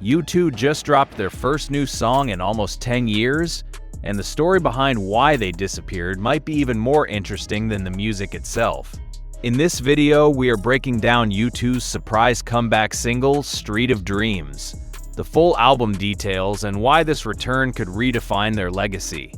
U2 just dropped their first new song in almost 10 years, and the story behind why they disappeared might be even more interesting than the music itself. In this video, we are breaking down U2's surprise comeback single, Street of Dreams, the full album details, and why this return could redefine their legacy.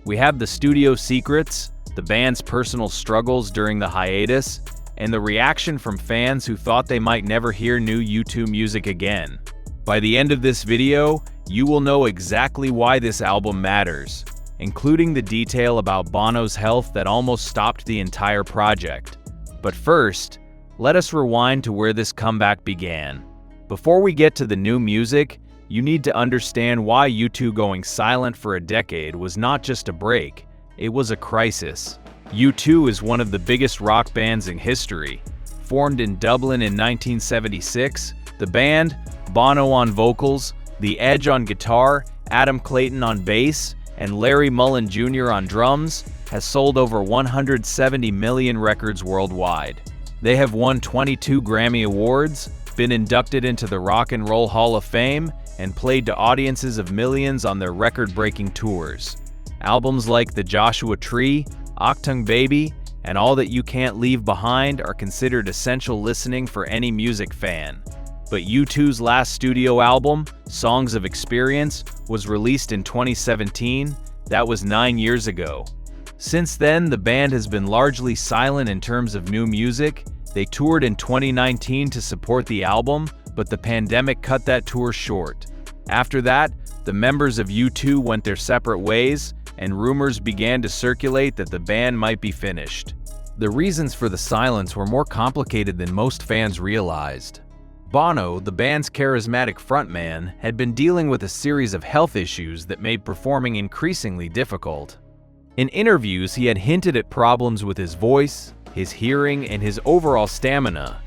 We have the studio secrets, the band's personal struggles during the hiatus, and the reaction from fans who thought they might never hear new U2 music again. By the end of this video, you will know exactly why this album matters, including the detail about Bono's health that almost stopped the entire project. But first, let us rewind to where this comeback began. Before we get to the new music, you need to understand why U2 going silent for a decade was not just a break, it was a crisis. U2 is one of the biggest rock bands in history. Formed in Dublin in 1976, the band, Bono on vocals, The Edge on guitar, Adam Clayton on bass, and Larry Mullen Jr. on drums, has sold over 170 million records worldwide. They have won 22 Grammy Awards, been inducted into the Rock and Roll Hall of Fame, and played to audiences of millions on their record-breaking tours. Albums like The Joshua Tree, Achtung Baby, and All That You Can't Leave Behind are considered essential listening for any music fan. But U2's last studio album, Songs of Experience, was released in 2017. That was 9 years ago. Since then, the band has been largely silent in terms of new music. They toured in 2019 to support the album, but the pandemic cut that tour short. After that, the members of U2 went their separate ways, and rumors began to circulate that the band might be finished. The reasons for the silence were more complicated than most fans realized. Bono, the band's charismatic frontman, had been dealing with a series of health issues that made performing increasingly difficult. In interviews, he had hinted at problems with his voice, his hearing, and his overall stamina.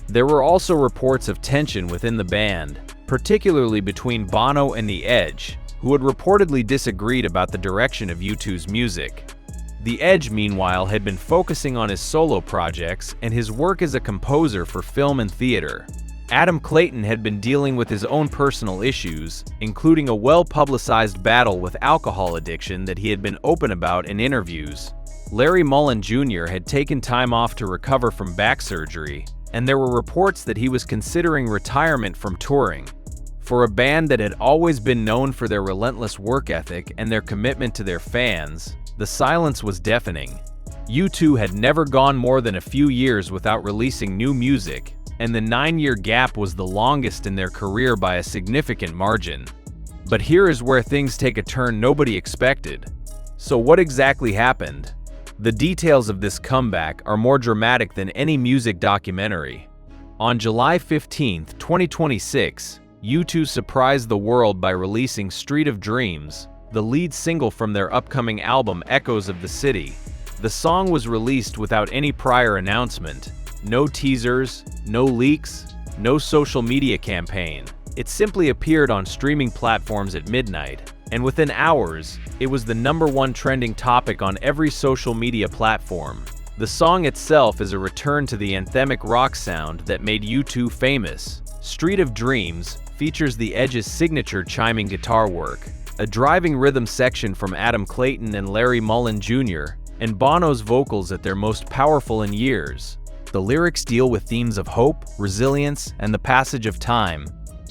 There were also reports of tension within the band, particularly between Bono and The Edge, who had reportedly disagreed about the direction of U2's music. The Edge, meanwhile, had been focusing on his solo projects and his work as a composer for film and theater. Adam Clayton had been dealing with his own personal issues, including a well-publicized battle with alcohol addiction that he had been open about in interviews. Larry Mullen Jr. had taken time off to recover from back surgery, and there were reports that he was considering retirement from touring. For a band that had always been known for their relentless work ethic and their commitment to their fans, the silence was deafening. U2 had never gone more than a few years without releasing new music, and the 9-year gap was the longest in their career by a significant margin. But here is where things take a turn nobody expected. So what exactly happened? The details of this comeback are more dramatic than any music documentary. On July 15, 2026, U2 surprised the world by releasing Street of Dreams, the lead single from their upcoming album Echoes of the City. The song was released without any prior announcement. No teasers, no leaks, no social media campaign. It simply appeared on streaming platforms at midnight, and within hours, it was the #1 trending topic on every social media platform. The song itself is a return to the anthemic rock sound that made U2 famous. Street of Dreams features The Edge's signature chiming guitar work, a driving rhythm section from Adam Clayton and Larry Mullen Jr., and Bono's vocals at their most powerful in years. The lyrics deal with themes of hope, resilience, and the passage of time,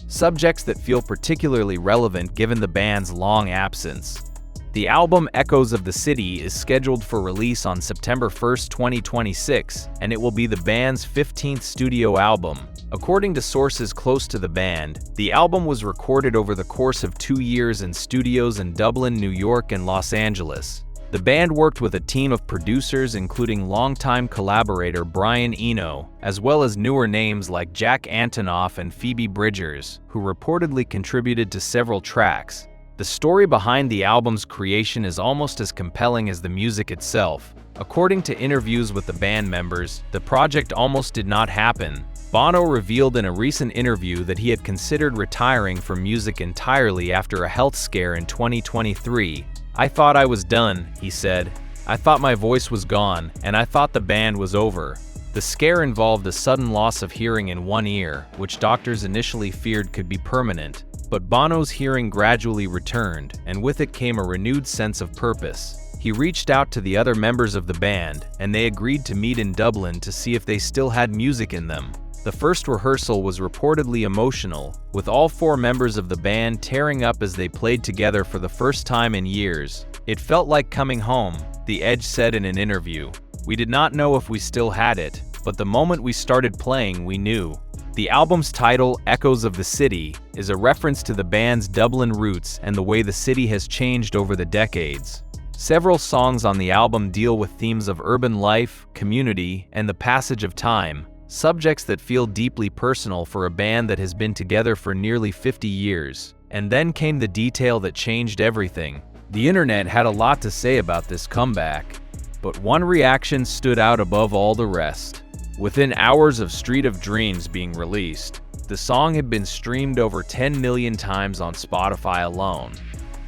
subjects that feel particularly relevant given the band's long absence. The album Echoes of the City is scheduled for release on September 1, 2026, and it will be the band's 15th studio album. According to sources close to the band, the album was recorded over the course of 2 years in studios in Dublin, New York, and Los Angeles. The band worked with a team of producers including longtime collaborator Brian Eno, as well as newer names like Jack Antonoff and Phoebe Bridgers, who reportedly contributed to several tracks. The story behind the album's creation is almost as compelling as the music itself. According to interviews with the band members, the project almost did not happen. Bono revealed in a recent interview that he had considered retiring from music entirely after a health scare in 2023. "I thought I was done," he said. "I thought my voice was gone, and I thought the band was over." The scare involved a sudden loss of hearing in one ear, which doctors initially feared could be permanent. But Bono's hearing gradually returned, and with it came a renewed sense of purpose. He reached out to the other members of the band, and they agreed to meet in Dublin to see if they still had music in them. The first rehearsal was reportedly emotional, with all 4 members of the band tearing up as they played together for the first time in years. "It felt like coming home," The Edge said in an interview. "We did not know if we still had it, but the moment we started playing, we knew." The album's title, Echoes of the City, is a reference to the band's Dublin roots and the way the city has changed over the decades. Several songs on the album deal with themes of urban life, community, and the passage of time, subjects that feel deeply personal for a band that has been together for nearly 50 years. And then came the detail that changed everything. The internet had a lot to say about this comeback, but one reaction stood out above all the rest. Within hours of Street of Dreams being released, the song had been streamed over 10 million times on Spotify alone.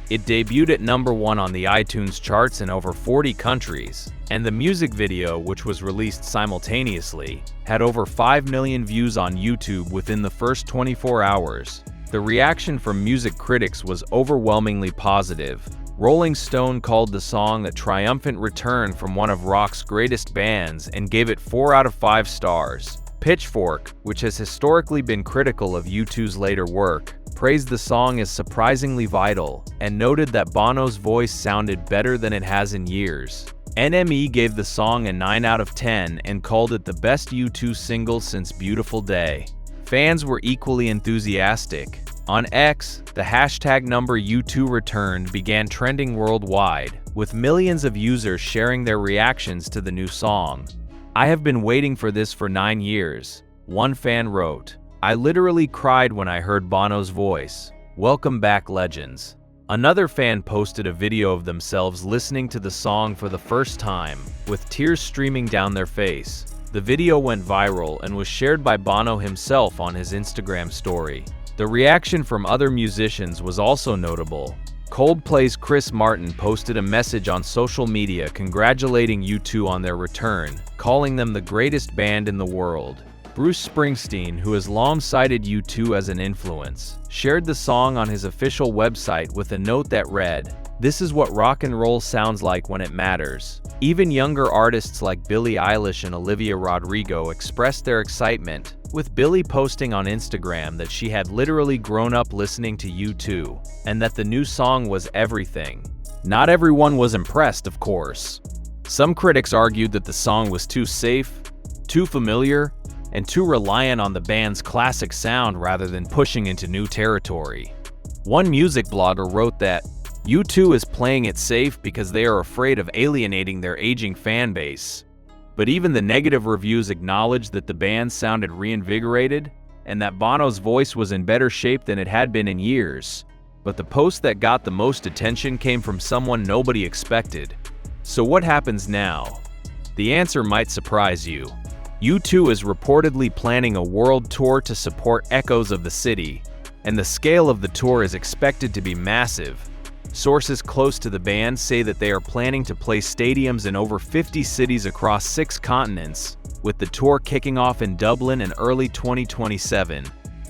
It debuted at #1 on the iTunes charts in over 40 countries, and the music video, which was released simultaneously, had over 5 million views on YouTube within the first 24 hours. The reaction from music critics was overwhelmingly positive. Rolling Stone called the song a triumphant return from one of rock's greatest bands and gave it 4 out of 5 stars. Pitchfork, which has historically been critical of U2's later work, praised the song as surprisingly vital and noted that Bono's voice sounded better than it has in years. NME gave the song a 9 out of 10 and called it the best U2 single since Beautiful Day. Fans were equally enthusiastic. On X, the hashtag #U2Returned began trending worldwide, with millions of users sharing their reactions to the new song. "I have been waiting for this for 9 years," one fan wrote. "I literally cried when I heard Bono's voice. Welcome back, legends." Another fan posted a video of themselves listening to the song for the first time, with tears streaming down their face. The video went viral and was shared by Bono himself on his Instagram story. The reaction from other musicians was also notable. Coldplay's Chris Martin posted a message on social media congratulating U2 on their return, calling them the greatest band in the world. Bruce Springsteen, who has long cited U2 as an influence, shared the song on his official website with a note that read, "This is what rock and roll sounds like when it matters." Even younger artists like Billie Eilish and Olivia Rodrigo expressed their excitement, with Billie posting on Instagram that she had literally grown up listening to U2, and that the new song was everything. Not everyone was impressed, of course. Some critics argued that the song was too safe, too familiar, and too reliant on the band's classic sound rather than pushing into new territory. One music blogger wrote that, "U2 is playing it safe because they are afraid of alienating their aging fan base." But even the negative reviews acknowledged that the band sounded reinvigorated and that Bono's voice was in better shape than it had been in years. But the post that got the most attention came from someone nobody expected. So what happens now? The answer might surprise you. U2 is reportedly planning a world tour to support Echoes of the City, and the scale of the tour is expected to be massive. Sources close to the band say that they are planning to play stadiums in over 50 cities across 6 continents, with the tour kicking off in Dublin in early 2027.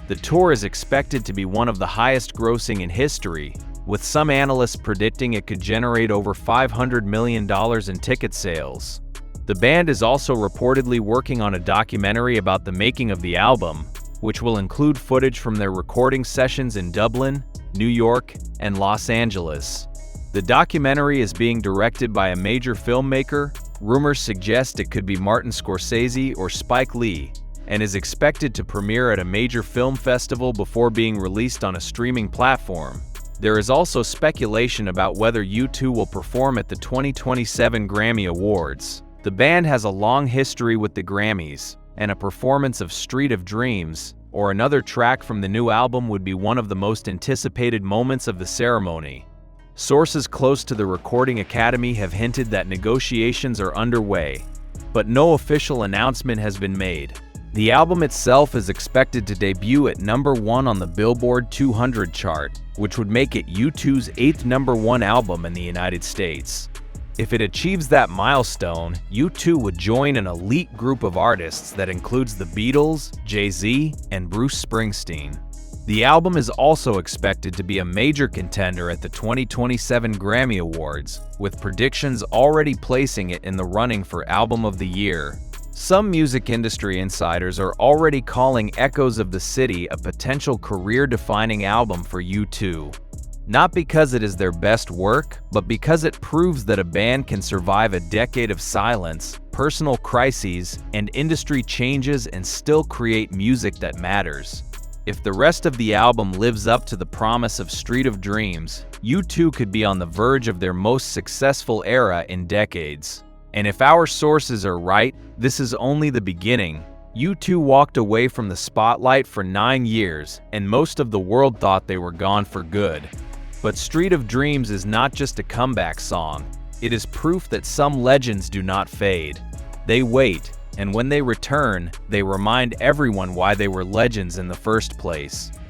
The tour is expected to be one of the highest grossing in history, with some analysts predicting it could generate over $500 million in ticket sales. The band is also reportedly working on a documentary about the making of the album, which will include footage from their recording sessions in Dublin, New York, and Los Angeles. The documentary is being directed by a major filmmaker. Rumors suggest it could be Martin Scorsese or Spike Lee, and is expected to premiere at a major film festival before being released on a streaming platform. There is also speculation about whether U2 will perform at the 2027 Grammy Awards. The band has a long history with the Grammys, and a performance of Street of Dreams, or another track from the new album, would be one of the most anticipated moments of the ceremony. Sources close to the Recording Academy have hinted that negotiations are underway, but no official announcement has been made. The album itself is expected to debut at #1 on the Billboard 200 chart, which would make it U2's 8th #1 album in the United States. If it achieves that milestone, U2 would join an elite group of artists that includes the Beatles, Jay-Z, and Bruce Springsteen. The album is also expected to be a major contender at the 2027 Grammy Awards, with predictions already placing it in the running for Album of the Year. Some music industry insiders are already calling Echoes of the City a potential career-defining album for U2. Not because it is their best work, but because it proves that a band can survive a decade of silence, personal crises, and industry changes and still create music that matters. If the rest of the album lives up to the promise of Street of Dreams, U2 could be on the verge of their most successful era in decades. And if our sources are right, this is only the beginning. U2 walked away from the spotlight for 9 years, and most of the world thought they were gone for good. But Street of Dreams is not just a comeback song. It is proof that some legends do not fade. They wait, and when they return, they remind everyone why they were legends in the first place.